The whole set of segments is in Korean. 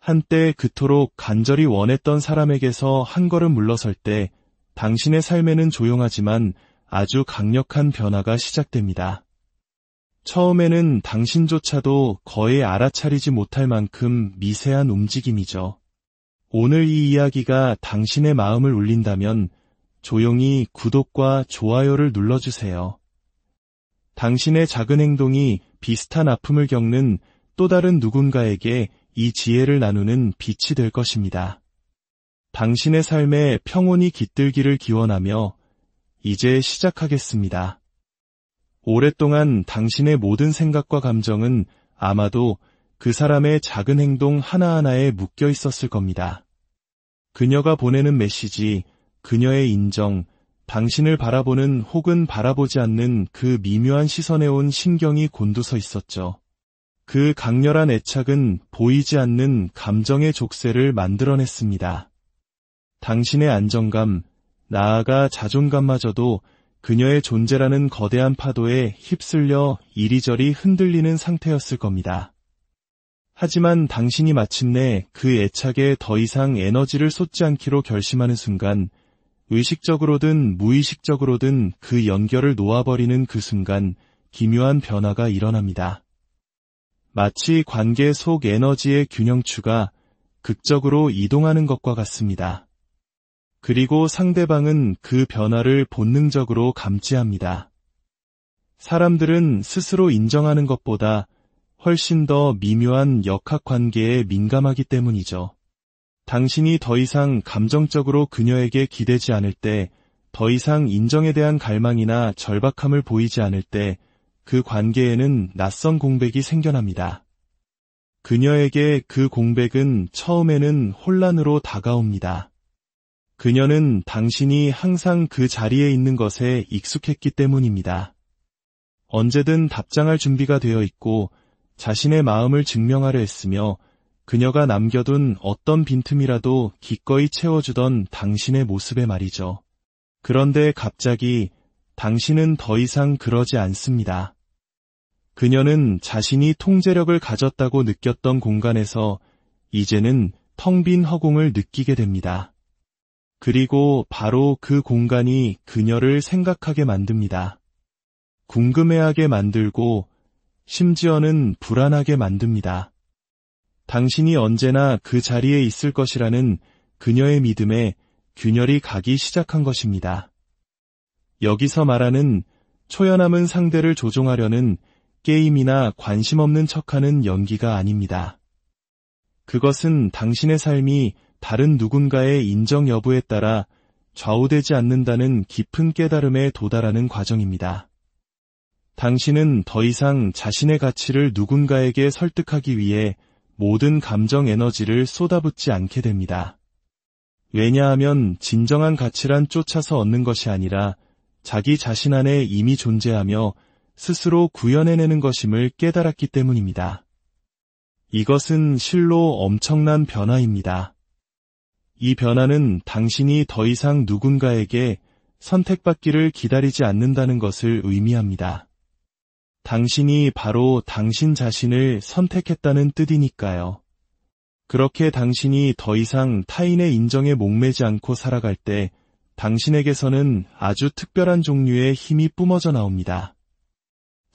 한때 그토록 간절히 원했던 사람에게서 한 걸음 물러설 때 당신의 삶에는 조용하지만 아주 강력한 변화가 시작됩니다. 처음에는 당신조차도 거의 알아차리지 못할 만큼 미세한 움직임이죠. 오늘 이 이야기가 당신의 마음을 울린다면 조용히 구독과 좋아요를 눌러주세요. 당신의 작은 행동이 비슷한 아픔을 겪는 또 다른 누군가에게 이 지혜를 나누는 빛이 될 것입니다. 당신의 삶에 평온이 깃들기를 기원하며 이제 시작하겠습니다. 오랫동안 당신의 모든 생각과 감정은 아마도 그 사람의 작은 행동 하나하나에 묶여 있었을 겁니다. 그녀가 보내는 메시지, 그녀의 인정, 당신을 바라보는 혹은 바라보지 않는 그 미묘한 시선에 온 신경이 곤두서 있었죠. 그 강렬한 애착은 보이지 않는 감정의 족쇄를 만들어냈습니다. 당신의 안정감, 나아가 자존감마저도 그녀의 존재라는 거대한 파도에 휩쓸려 이리저리 흔들리는 상태였을 겁니다. 하지만 당신이 마침내 그 애착에 더 이상 에너지를 쏟지 않기로 결심하는 순간, 의식적으로든 무의식적으로든 그 연결을 놓아버리는 그 순간 기묘한 변화가 일어납니다. 마치 관계 속 에너지의 균형추가 극적으로 이동하는 것과 같습니다. 그리고 상대방은 그 변화를 본능적으로 감지합니다. 사람들은 스스로 인정하는 것보다 훨씬 더 미묘한 역학관계에 민감하기 때문이죠. 당신이 더 이상 감정적으로 그녀에게 기대지 않을 때, 더 이상 인정에 대한 갈망이나 절박함을 보이지 않을 때, 그 관계에는 낯선 공백이 생겨납니다. 그녀에게 그 공백은 처음에는 혼란으로 다가옵니다. 그녀는 당신이 항상 그 자리에 있는 것에 익숙했기 때문입니다. 언제든 답장할 준비가 되어 있고 자신의 마음을 증명하려 했으며 그녀가 남겨둔 어떤 빈틈이라도 기꺼이 채워주던 당신의 모습에 말이죠. 그런데 갑자기 당신은 더 이상 그러지 않습니다. 그녀는 자신이 통제력을 가졌다고 느꼈던 공간에서 이제는 텅 빈 허공을 느끼게 됩니다. 그리고 바로 그 공간이 그녀를 생각하게 만듭니다. 궁금해하게 만들고 심지어는 불안하게 만듭니다. 당신이 언제나 그 자리에 있을 것이라는 그녀의 믿음에 균열이 가기 시작한 것입니다. 여기서 말하는 초연함은 상대를 조종하려는 게임이나 관심 없는 척하는 연기가 아닙니다. 그것은 당신의 삶이 다른 누군가의 인정 여부에 따라 좌우되지 않는다는 깊은 깨달음에 도달하는 과정입니다. 당신은 더 이상 자신의 가치를 누군가에게 설득하기 위해 모든 감정 에너지를 쏟아붓지 않게 됩니다. 왜냐하면 진정한 가치란 쫓아서 얻는 것이 아니라 자기 자신 안에 이미 존재하며 스스로 구현해내는 것임을 깨달았기 때문입니다. 이것은 실로 엄청난 변화입니다. 이 변화는 당신이 더 이상 누군가에게 선택받기를 기다리지 않는다는 것을 의미합니다. 당신이 바로 당신 자신을 선택했다는 뜻이니까요. 그렇게 당신이 더 이상 타인의 인정에 목매지 않고 살아갈 때 당신에게서는 아주 특별한 종류의 힘이 뿜어져 나옵니다.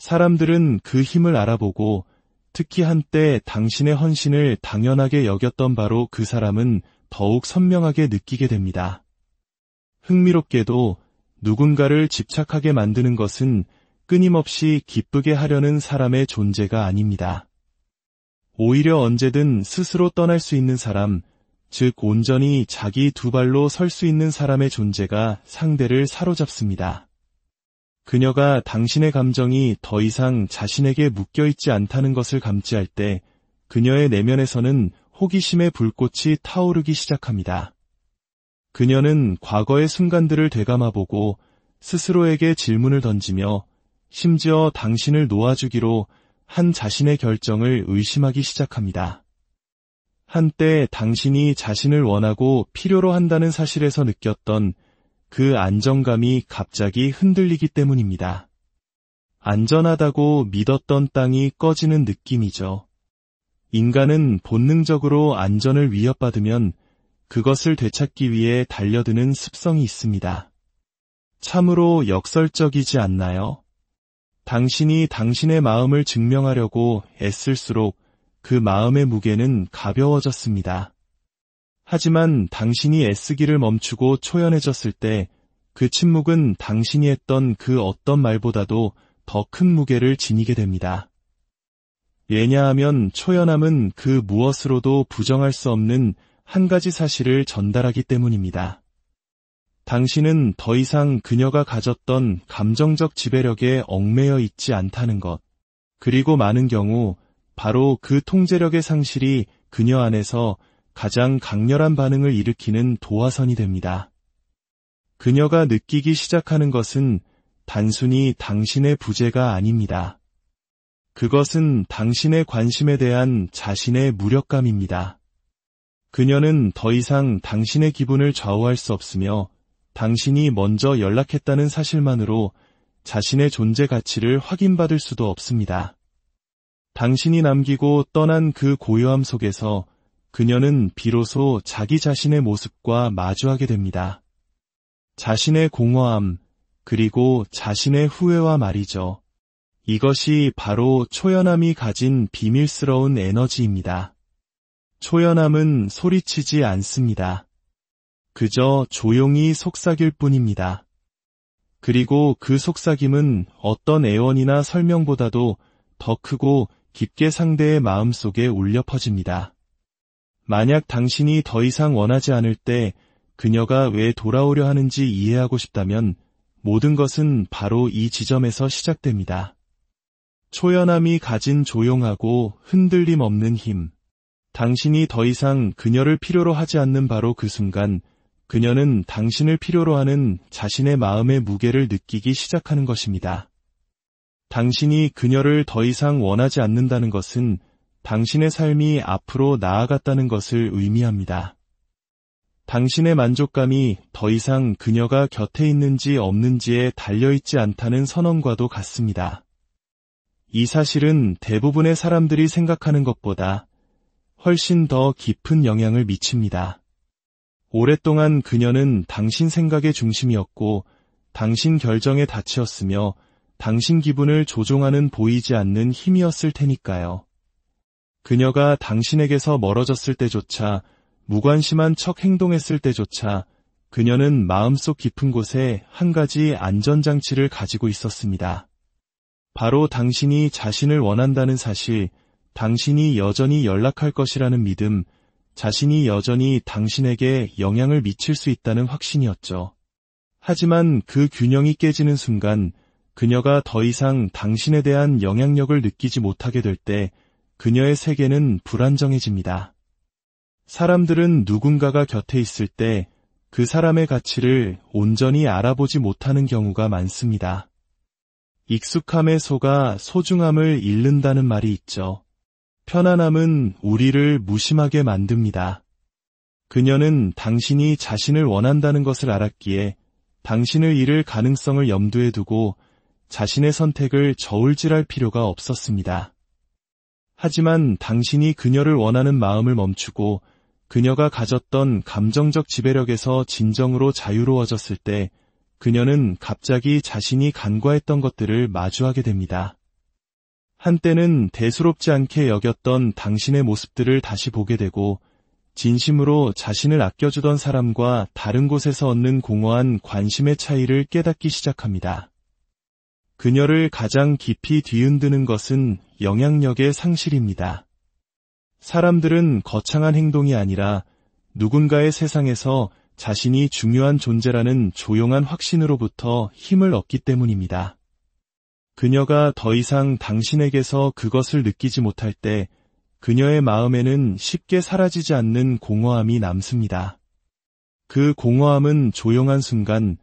사람들은 그 힘을 알아보고 특히 한때 당신의 헌신을 당연하게 여겼던 바로 그 사람은 더욱 선명하게 느끼게 됩니다. 흥미롭게도 누군가를 집착하게 만드는 것은 끊임없이 기쁘게 하려는 사람의 존재가 아닙니다. 오히려 언제든 스스로 떠날 수 있는 사람, 즉 온전히 자기 두 발로 설 수 있는 사람의 존재가 상대를 사로잡습니다. 그녀가 당신의 감정이 더 이상 자신에게 묶여있지 않다는 것을 감지할 때 그녀의 내면에서는 호기심의 불꽃이 타오르기 시작합니다. 그녀는 과거의 순간들을 되감아보고 스스로에게 질문을 던지며 심지어 당신을 놓아주기로 한 자신의 결정을 의심하기 시작합니다. 한때 당신이 자신을 원하고 필요로 한다는 사실에서 느꼈던 그 안정감이 갑자기 흔들리기 때문입니다. 안전하다고 믿었던 땅이 꺼지는 느낌이죠. 인간은 본능적으로 안전을 위협받으면 그것을 되찾기 위해 달려드는 습성이 있습니다. 참으로 역설적이지 않나요? 당신이 당신의 마음을 증명하려고 애쓸수록 그 마음의 무게는 가벼워졌습니다. 하지만 당신이 애쓰기를 멈추고 초연해졌을 때 그 침묵은 당신이 했던 그 어떤 말보다도 더 큰 무게를 지니게 됩니다. 왜냐하면 초연함은 그 무엇으로도 부정할 수 없는 한 가지 사실을 전달하기 때문입니다. 당신은 더 이상 그녀가 가졌던 감정적 지배력에 얽매여 있지 않다는 것, 그리고 많은 경우 바로 그 통제력의 상실이 그녀 안에서 가장 강렬한 반응을 일으키는 도화선이 됩니다. 그녀가 느끼기 시작하는 것은 단순히 당신의 부재가 아닙니다. 그것은 당신의 관심에 대한 자신의 무력감입니다. 그녀는 더 이상 당신의 기분을 좌우할 수 없으며 당신이 먼저 연락했다는 사실만으로 자신의 존재 가치를 확인받을 수도 없습니다. 당신이 남기고 떠난 그 고요함 속에서 그녀는 비로소 자기 자신의 모습과 마주하게 됩니다. 자신의 공허함, 그리고 자신의 후회와 말이죠. 이것이 바로 초연함이 가진 비밀스러운 에너지입니다. 초연함은 소리치지 않습니다. 그저 조용히 속삭일 뿐입니다. 그리고 그 속삭임은 어떤 애원이나 설명보다도 더 크고 깊게 상대의 마음속에 울려 퍼집니다. 만약 당신이 더 이상 원하지 않을 때 그녀가 왜 돌아오려 하는지 이해하고 싶다면 모든 것은 바로 이 지점에서 시작됩니다. 초연함이 가진 조용하고 흔들림 없는 힘. 당신이 더 이상 그녀를 필요로 하지 않는 바로 그 순간 그녀는 당신을 필요로 하는 자신의 마음의 무게를 느끼기 시작하는 것입니다. 당신이 그녀를 더 이상 원하지 않는다는 것은 당신의 삶이 앞으로 나아갔다는 것을 의미합니다. 당신의 만족감이 더 이상 그녀가 곁에 있는지 없는지에 달려있지 않다는 선언과도 같습니다. 이 사실은 대부분의 사람들이 생각하는 것보다 훨씬 더 깊은 영향을 미칩니다. 오랫동안 그녀는 당신 생각의 중심이었고 당신 결정의 닻이었으며 당신 기분을 조종하는 보이지 않는 힘이었을 테니까요. 그녀가 당신에게서 멀어졌을 때조차 무관심한 척 행동했을 때조차 그녀는 마음속 깊은 곳에 한 가지 안전장치를 가지고 있었습니다. 바로 당신이 자신을 원한다는 사실, 당신이 여전히 연락할 것이라는 믿음, 자신이 여전히 당신에게 영향을 미칠 수 있다는 확신이었죠. 하지만 그 균형이 깨지는 순간 그녀가 더 이상 당신에 대한 영향력을 느끼지 못하게 될 때 그녀의 세계는 불안정해집니다. 사람들은 누군가가 곁에 있을 때 그 사람의 가치를 온전히 알아보지 못하는 경우가 많습니다. 익숙함에 속아 소중함을 잃는다는 말이 있죠. 편안함은 우리를 무심하게 만듭니다. 그녀는 당신이 자신을 원한다는 것을 알았기에 당신을 잃을 가능성을 염두에 두고 자신의 선택을 저울질할 필요가 없었습니다. 하지만 당신이 그녀를 원하는 마음을 멈추고 그녀가 가졌던 감정적 지배력에서 진정으로 자유로워졌을 때 그녀는 갑자기 자신이 간과했던 것들을 마주하게 됩니다. 한때는 대수롭지 않게 여겼던 당신의 모습들을 다시 보게 되고 진심으로 자신을 아껴주던 사람과 다른 곳에서 얻는 공허한 관심의 차이를 깨닫기 시작합니다. 그녀를 가장 깊이 뒤흔드는 것은 영향력의 상실입니다. 사람들은 거창한 행동이 아니라 누군가의 세상에서 자신이 중요한 존재라는 조용한 확신으로부터 힘을 얻기 때문입니다. 그녀가 더 이상 당신에게서 그것을 느끼지 못할 때 그녀의 마음에는 쉽게 사라지지 않는 공허함이 남습니다. 그 공허함은 조용한 순간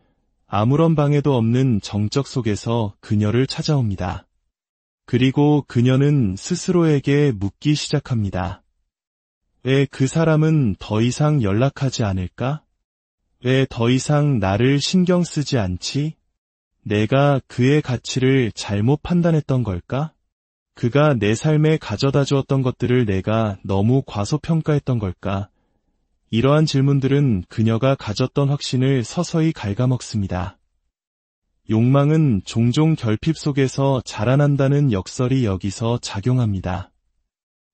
아무런 방해도 없는 정적 속에서 그녀를 찾아옵니다. 그리고 그녀는 스스로에게 묻기 시작합니다. 왜 그 사람은 더 이상 연락하지 않을까? 왜 더 이상 나를 신경 쓰지 않지? 내가 그의 가치를 잘못 판단했던 걸까? 그가 내 삶에 가져다 주었던 것들을 내가 너무 과소평가했던 걸까? 이러한 질문들은 그녀가 가졌던 확신을 서서히 갉아먹습니다. 욕망은 종종 결핍 속에서 자라난다는 역설이 여기서 작용합니다.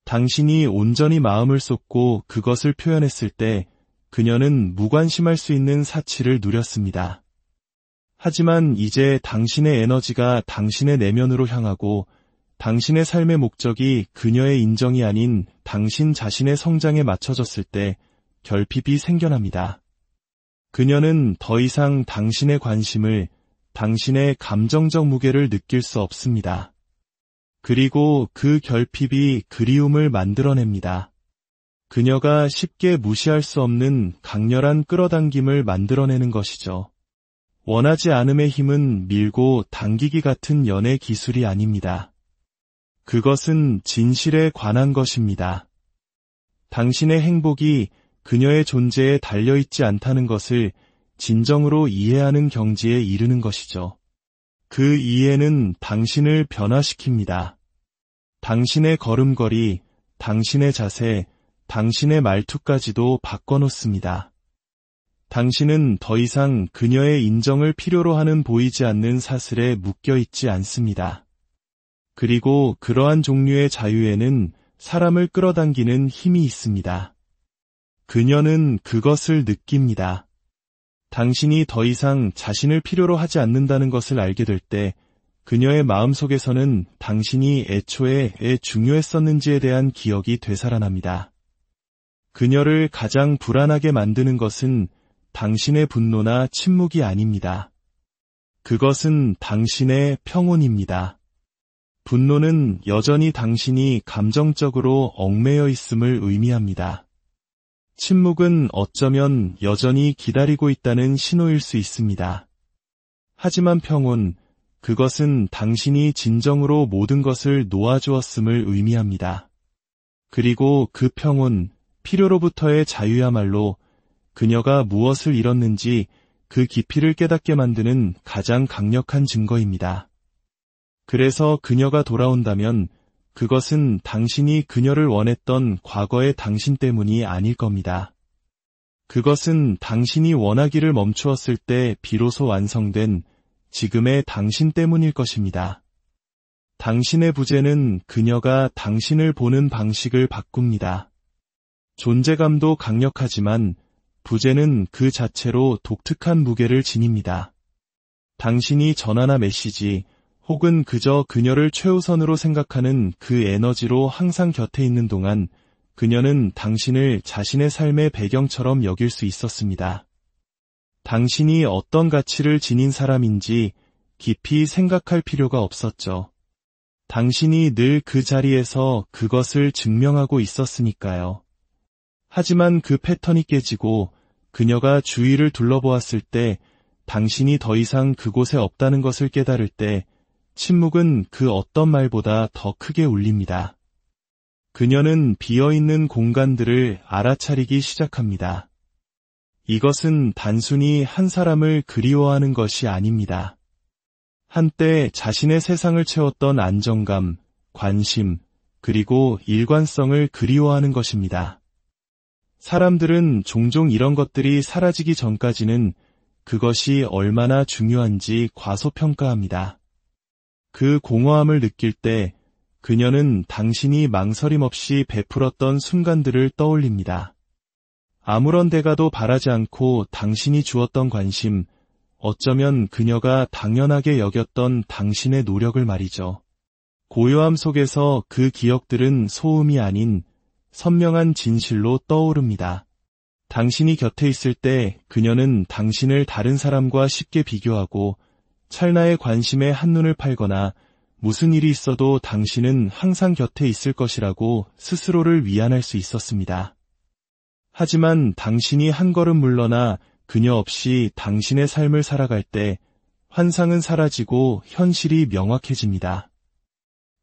당신이 온전히 마음을 쏟고 그것을 표현했을 때 그녀는 무관심할 수 있는 사치를 누렸습니다. 하지만 이제 당신의 에너지가 당신의 내면으로 향하고 당신의 삶의 목적이 그녀의 인정이 아닌 당신 자신의 성장에 맞춰졌을 때 결핍이 생겨납니다. 그녀는 더 이상 당신의 관심을, 당신의 감정적 무게를 느낄 수 없습니다. 그리고 그 결핍이 그리움을 만들어냅니다. 그녀가 쉽게 무시할 수 없는 강렬한 끌어당김을 만들어내는 것이죠. 원하지 않음의 힘은 밀고 당기기 같은 연애 기술이 아닙니다. 그것은 진실에 관한 것입니다. 당신의 행복이 그녀의 존재에 달려있지 않다는 것을 진정으로 이해하는 경지에 이르는 것이죠. 그 이해는 당신을 변화시킵니다. 당신의 걸음걸이, 당신의 자세, 당신의 말투까지도 바꿔놓습니다. 당신은 더 이상 그녀의 인정을 필요로 하는 보이지 않는 사슬에 묶여있지 않습니다. 그리고 그러한 종류의 자유에는 사람을 끌어당기는 힘이 있습니다. 그녀는 그것을 느낍니다. 당신이 더 이상 자신을 필요로 하지 않는다는 것을 알게 될 때 그녀의 마음속에서는 당신이 애초에 왜 중요했었는지에 대한 기억이 되살아납니다. 그녀를 가장 불안하게 만드는 것은 당신의 분노나 침묵이 아닙니다. 그것은 당신의 평온입니다. 분노는 여전히 당신이 감정적으로 얽매여 있음을 의미합니다. 침묵은 어쩌면 여전히 기다리고 있다는 신호일 수 있습니다. 하지만 평온, 그것은 당신이 진정으로 모든 것을 놓아주었음을 의미합니다. 그리고 그 평온, 필요로부터의 자유야말로 그녀가 무엇을 잃었는지 그 깊이를 깨닫게 만드는 가장 강력한 증거입니다. 그래서 그녀가 돌아온다면 그것은 당신이 그녀를 원했던 과거의 당신 때문이 아닐 겁니다. 그것은 당신이 원하기를 멈추었을 때 비로소 완성된 지금의 당신 때문일 것입니다. 당신의 부재는 그녀가 당신을 보는 방식을 바꿉니다. 존재감도 강력하지만 부재는 그 자체로 독특한 무게를 지닙니다. 당신이 전화나 메시지, 혹은 그저 그녀를 최우선으로 생각하는 그 에너지로 항상 곁에 있는 동안 그녀는 당신을 자신의 삶의 배경처럼 여길 수 있었습니다. 당신이 어떤 가치를 지닌 사람인지 깊이 생각할 필요가 없었죠. 당신이 늘 그 자리에서 그것을 증명하고 있었으니까요. 하지만 그 패턴이 깨지고 그녀가 주위를 둘러보았을 때 당신이 더 이상 그곳에 없다는 것을 깨달을 때 침묵은 그 어떤 말보다 더 크게 울립니다. 그녀는 비어있는 공간들을 알아차리기 시작합니다. 이것은 단순히 한 사람을 그리워하는 것이 아닙니다. 한때 자신의 세상을 채웠던 안정감, 관심, 그리고 일관성을 그리워하는 것입니다. 사람들은 종종 이런 것들이 사라지기 전까지는 그것이 얼마나 중요한지 과소평가합니다. 그 공허함을 느낄 때 그녀는 당신이 망설임 없이 베풀었던 순간들을 떠올립니다. 아무런 대가도 바라지 않고 당신이 주었던 관심, 어쩌면 그녀가 당연하게 여겼던 당신의 노력을 말이죠. 고요함 속에서 그 기억들은 소음이 아닌 선명한 진실로 떠오릅니다. 당신이 곁에 있을 때 그녀는 당신을 다른 사람과 쉽게 비교하고 찰나의 관심에 한눈을 팔거나 무슨 일이 있어도 당신은 항상 곁에 있을 것이라고 스스로를 위안할 수 있었습니다. 하지만 당신이 한 걸음 물러나 그녀 없이 당신의 삶을 살아갈 때 환상은 사라지고 현실이 명확해집니다.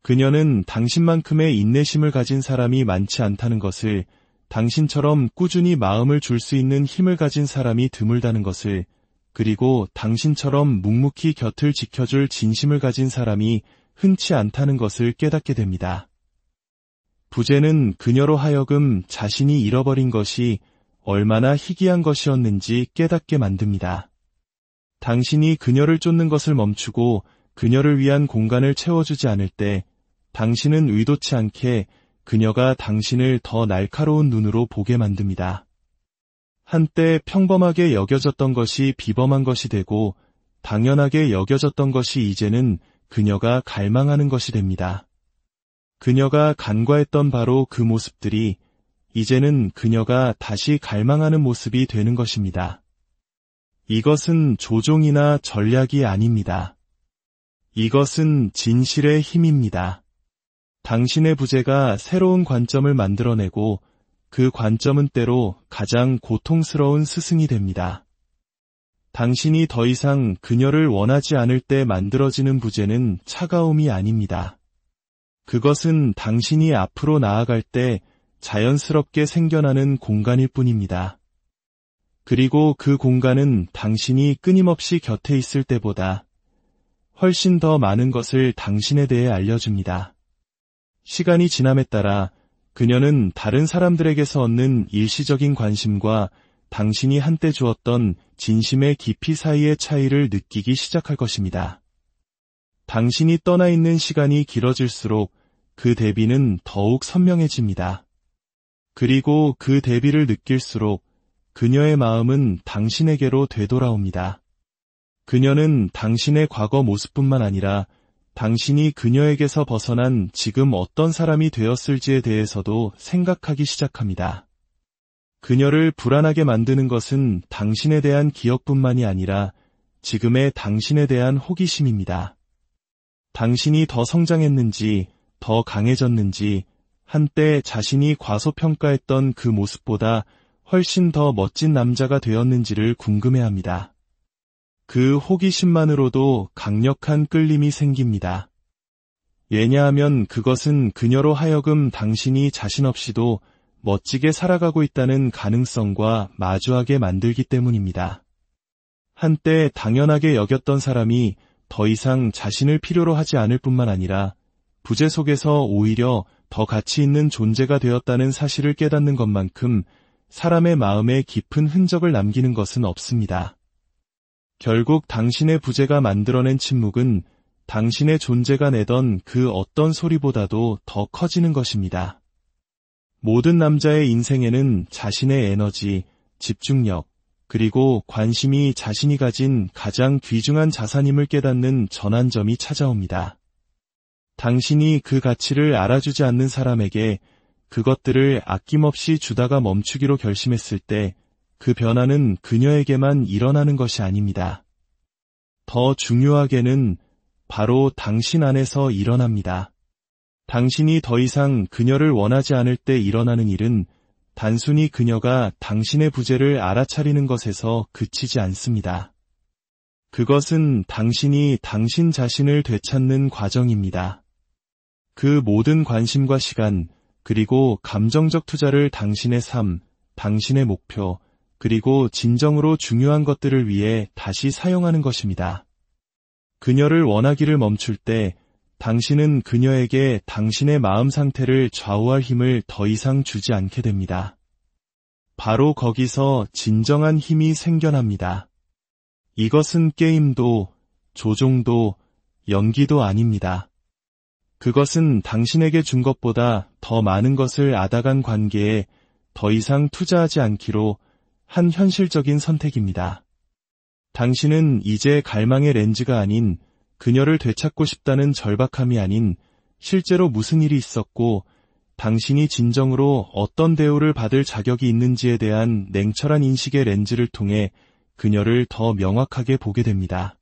그녀는 당신만큼의 인내심을 가진 사람이 많지 않다는 것을, 당신처럼 꾸준히 마음을 줄 수 있는 힘을 가진 사람이 드물다는 것을, 그리고 당신처럼 묵묵히 곁을 지켜줄 진심을 가진 사람이 흔치 않다는 것을 깨닫게 됩니다. 부제는 그녀로 하여금 자신이 잃어버린 것이 얼마나 희귀한 것이었는지 깨닫게 만듭니다. 당신이 그녀를 쫓는 것을 멈추고 그녀를 위한 공간을 채워주지 않을 때 당신은 의도치 않게 그녀가 당신을 더 날카로운 눈으로 보게 만듭니다. 한때 평범하게 여겨졌던 것이 비범한 것이 되고 당연하게 여겨졌던 것이 이제는 그녀가 갈망하는 것이 됩니다. 그녀가 간과했던 바로 그 모습들이 이제는 그녀가 다시 갈망하는 모습이 되는 것입니다. 이것은 조종이나 전략이 아닙니다. 이것은 진실의 힘입니다. 당신의 부제가 새로운 관점을 만들어내고 그 관점은 때로 가장 고통스러운 스승이 됩니다. 당신이 더 이상 그녀를 원하지 않을 때 만들어지는 부제는 차가움이 아닙니다. 그것은 당신이 앞으로 나아갈 때 자연스럽게 생겨나는 공간일 뿐입니다. 그리고 그 공간은 당신이 끊임없이 곁에 있을 때보다 훨씬 더 많은 것을 당신에 대해 알려줍니다. 시간이 지남에 따라 그녀는 다른 사람들에게서 얻는 일시적인 관심과 당신이 한때 주었던 진심의 깊이 사이의 차이를 느끼기 시작할 것입니다. 당신이 떠나 있는 시간이 길어질수록 그 대비는 더욱 선명해집니다. 그리고 그 대비를 느낄수록 그녀의 마음은 당신에게로 되돌아옵니다. 그녀는 당신의 과거 모습뿐만 아니라 당신이 그녀에게서 벗어난 지금 어떤 사람이 되었을지에 대해서도 생각하기 시작합니다. 그녀를 불안하게 만드는 것은 당신에 대한 기억뿐만이 아니라 지금의 당신에 대한 호기심입니다. 당신이 더 성장했는지, 더 강해졌는지, 한때 자신이 과소평가했던 그 모습보다 훨씬 더 멋진 남자가 되었는지를 궁금해합니다. 그 호기심만으로도 강력한 끌림이 생깁니다. 왜냐하면 그것은 그녀로 하여금 당신이 자신 없이도 멋지게 살아가고 있다는 가능성과 마주하게 만들기 때문입니다. 한때 당연하게 여겼던 사람이 더 이상 자신을 필요로 하지 않을 뿐만 아니라 부재 속에서 오히려 더 가치 있는 존재가 되었다는 사실을 깨닫는 것만큼 사람의 마음에 깊은 흔적을 남기는 것은 없습니다. 결국 당신의 부재가 만들어낸 침묵은 당신의 존재가 내던 그 어떤 소리보다도 더 커지는 것입니다. 모든 남자의 인생에는 자신의 에너지, 집중력, 그리고 관심이 자신이 가진 가장 귀중한 자산임을 깨닫는 전환점이 찾아옵니다. 당신이 그 가치를 알아주지 않는 사람에게 그것들을 아낌없이 주다가 멈추기로 결심했을 때 그 변화는 그녀에게만 일어나는 것이 아닙니다. 더 중요하게는 바로 당신 안에서 일어납니다. 당신이 더 이상 그녀를 원하지 않을 때 일어나는 일은 단순히 그녀가 당신의 부재를 알아차리는 것에서 그치지 않습니다. 그것은 당신이 당신 자신을 되찾는 과정입니다. 그 모든 관심과 시간, 그리고 감정적 투자를 당신의 삶, 당신의 목표, 그리고 진정으로 중요한 것들을 위해 다시 사용하는 것입니다. 그녀를 원하기를 멈출 때 당신은 그녀에게 당신의 마음 상태를 좌우할 힘을 더 이상 주지 않게 됩니다. 바로 거기서 진정한 힘이 생겨납니다. 이것은 게임도, 조종도, 연기도 아닙니다. 그것은 당신에게 준 것보다 더 많은 것을 앗아간 관계에 더 이상 투자하지 않기로 한 현실적인 선택입니다. 당신은 이제 갈망의 렌즈가 아닌 그녀를 되찾고 싶다는 절박함이 아닌 실제로 무슨 일이 있었고 당신이 진정으로 어떤 대우를 받을 자격이 있는지에 대한 냉철한 인식의 렌즈를 통해 그녀를 더 명확하게 보게 됩니다.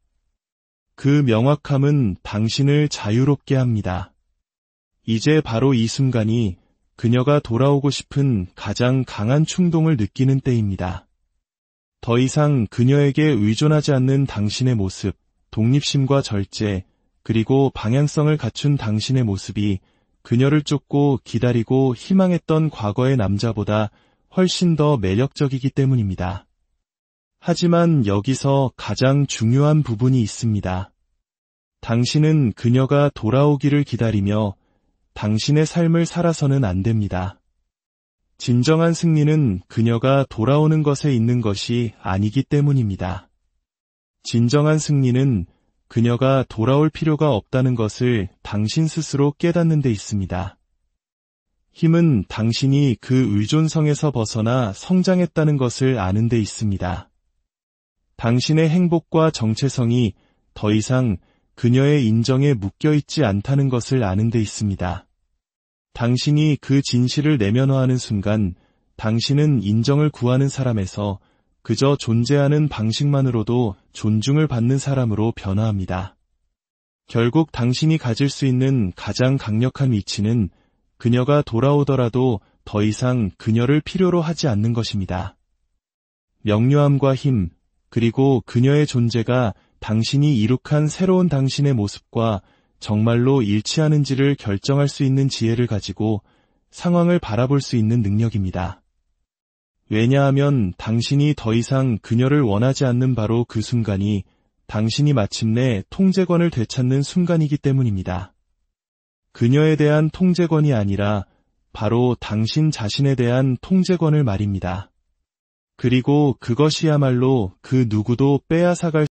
그 명확함은 당신을 자유롭게 합니다. 이제 바로 이 순간이 그녀가 돌아오고 싶은 가장 강한 충동을 느끼는 때입니다. 더 이상 그녀에게 의존하지 않는 당신의 모습, 독립심과 절제, 그리고 방향성을 갖춘 당신의 모습이 그녀를 쫓고 기다리고 희망했던 과거의 남자보다 훨씬 더 매력적이기 때문입니다. 하지만 여기서 가장 중요한 부분이 있습니다. 당신은 그녀가 돌아오기를 기다리며 당신의 삶을 살아서는 안 됩니다. 진정한 승리는 그녀가 돌아오는 것에 있는 것이 아니기 때문입니다. 진정한 승리는 그녀가 돌아올 필요가 없다는 것을 당신 스스로 깨닫는 데 있습니다. 힘은 당신이 그 의존성에서 벗어나 성장했다는 것을 아는 데 있습니다. 당신의 행복과 정체성이 더 이상 그녀의 인정에 묶여있지 않다는 것을 아는 데 있습니다. 당신이 그 진실을 내면화하는 순간 당신은 인정을 구하는 사람에서 그저 존재하는 방식만으로도 존중을 받는 사람으로 변화합니다. 결국 당신이 가질 수 있는 가장 강력한 위치는 그녀가 돌아오더라도 더 이상 그녀를 필요로 하지 않는 것입니다. 명료함과 힘, 그리고 그녀의 존재가 당신이 이룩한 새로운 당신의 모습과 정말로 일치하는지를 결정할 수 있는 지혜를 가지고 상황을 바라볼 수 있는 능력입니다. 왜냐하면 당신이 더 이상 그녀를 원하지 않는 바로 그 순간이 당신이 마침내 통제권을 되찾는 순간이기 때문입니다. 그녀에 대한 통제권이 아니라 바로 당신 자신에 대한 통제권을 말입니다. 그리고 그것이야말로 그 누구도 빼앗아갈